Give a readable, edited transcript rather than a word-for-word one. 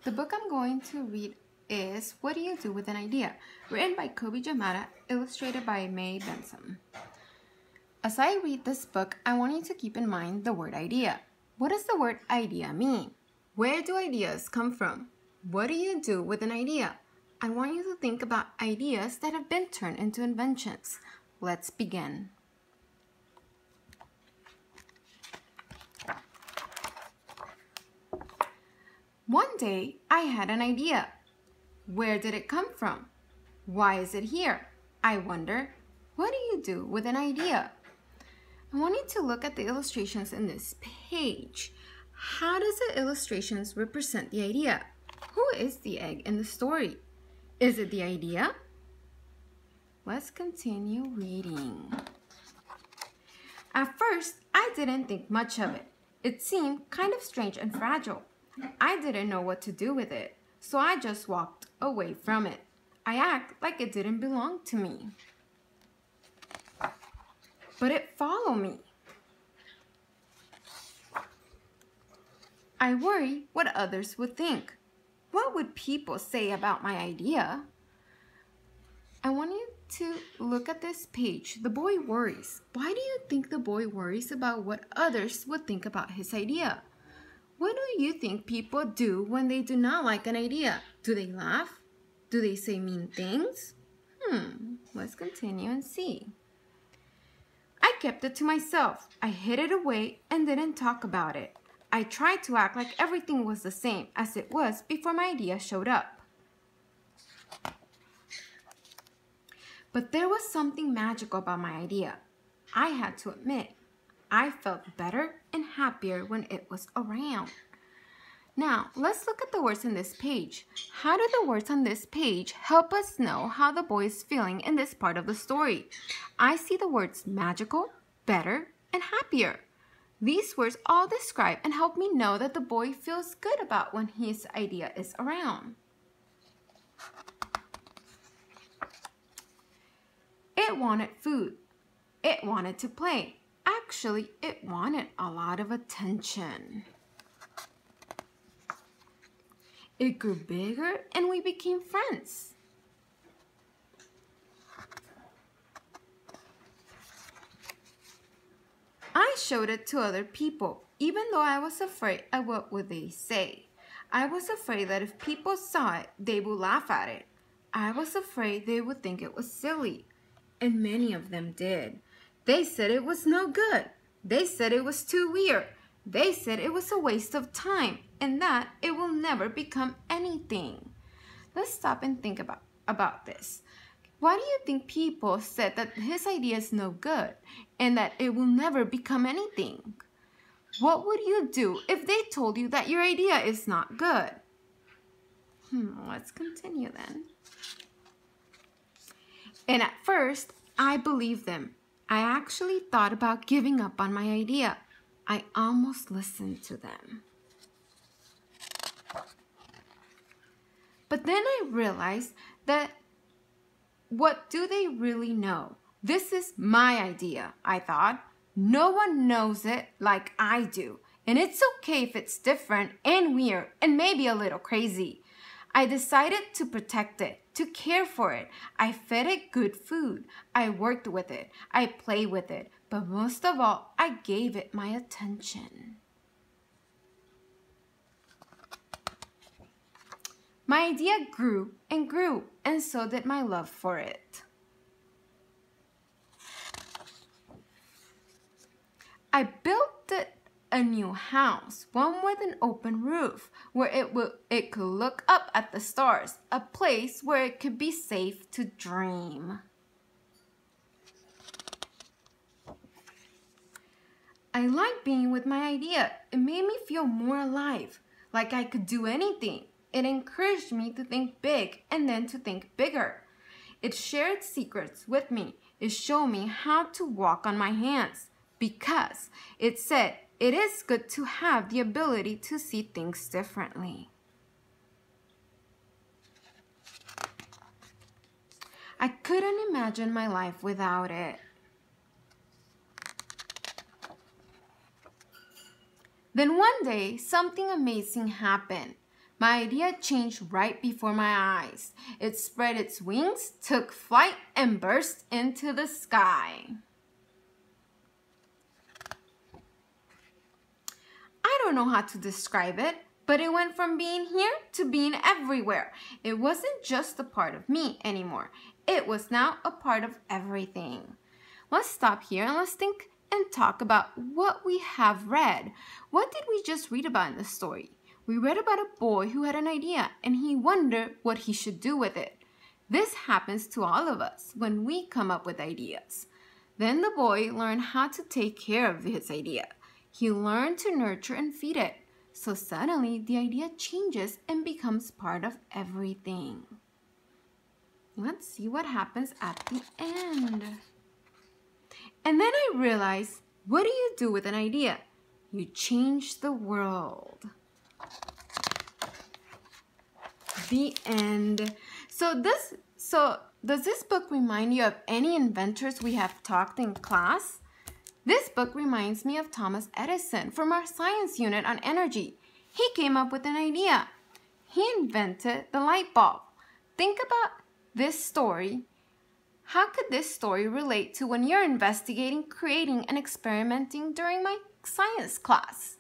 The book I'm going to read is What Do You Do with an Idea? Written by Kobe Yamada, illustrated by May Benson. As I read this book, I want you to keep in mind the word idea. What does the word idea mean? Where do ideas come from? What do you do with an idea? I want you to think about ideas that have been turned into inventions. Let's begin. One day, I had an idea. Where did it come from? Why is it here? I wonder, what do you do with an idea? I want you to look at the illustrations in this page. How does the illustrations represent the idea? Who is the egg in the story? Is it the idea? Let's continue reading. At first, I didn't think much of it. It seemed kind of strange and fragile. I didn't know what to do with it, so I just walked away from it. I acted like it didn't belong to me. But it followed me. I worry what others would think. What would people say about my idea? I want you to look at this page. The boy worries. Why do you think the boy worries about what others would think about his idea? What do you think people do when they do not like an idea? Do they laugh? Do they say mean things? Let's continue and see. I kept it to myself. I hid it away and didn't talk about it. I tried to act like everything was the same as it was before my idea showed up. But there was something magical about my idea. I had to admit, I felt better and happier when it was around. Now, let's look at the words in this page. How do the words on this page help us know how the boy is feeling in this part of the story? I see the words magical, better, and happier. These words all describe and help me know that the boy feels good about when his idea is around. It wanted food. It wanted to play. Actually, it wanted a lot of attention. It grew bigger and we became friends. I showed it to other people, even though I was afraid of what would they say. I was afraid that if people saw it, they would laugh at it. I was afraid they would think it was silly, and many of them did. They said it was no good. They said it was too weird. They said it was a waste of time and that it will never become anything. Let's stop and think about this. Why do you think people said that his idea is no good and that it will never become anything? What would you do if they told you that your idea is not good? Let's continue then. And at first, I believed them. I actually thought about giving up on my idea. I almost listened to them. But then I realized that what do they really know? This is my idea, I thought. No one knows it like I do. And it's okay if it's different and weird and maybe a little crazy. I decided to protect it, to care for it. I fed it good food. I worked with it. I played with it. But most of all, I gave it my attention. My idea grew, and so did my love for it. I built a new house, one with an open roof, where it could look up at the stars, a place where it could be safe to dream. I liked being with my idea. It made me feel more alive, like I could do anything. It encouraged me to think big and then to think bigger. It shared secrets with me. It showed me how to walk on my hands because it said it is good to have the ability to see things differently. I couldn't imagine my life without it. Then one day, something amazing happened. My idea changed right before my eyes. It spread its wings, took flight, and burst into the sky. I don't know how to describe it, but it went from being here to being everywhere. It wasn't just a part of me anymore. It was now a part of everything. Let's stop here and let's think and talk about what we have read. What did we just read about in the story? We read about a boy who had an idea and he wondered what he should do with it. This happens to all of us when we come up with ideas. Then the boy learned how to take care of his idea. He learned to nurture and feed it. So suddenly the idea changes and becomes part of everything. Let's see what happens at the end. And then I realized, what do you do with an idea? You change the world. The end. So does this book remind you of any inventors we have talked in class? This book reminds me of Thomas Edison from our science unit on energy. He came up with an idea. He invented the light bulb. Think about this story. How could this story relate to when you're investigating, creating, and experimenting during my science class?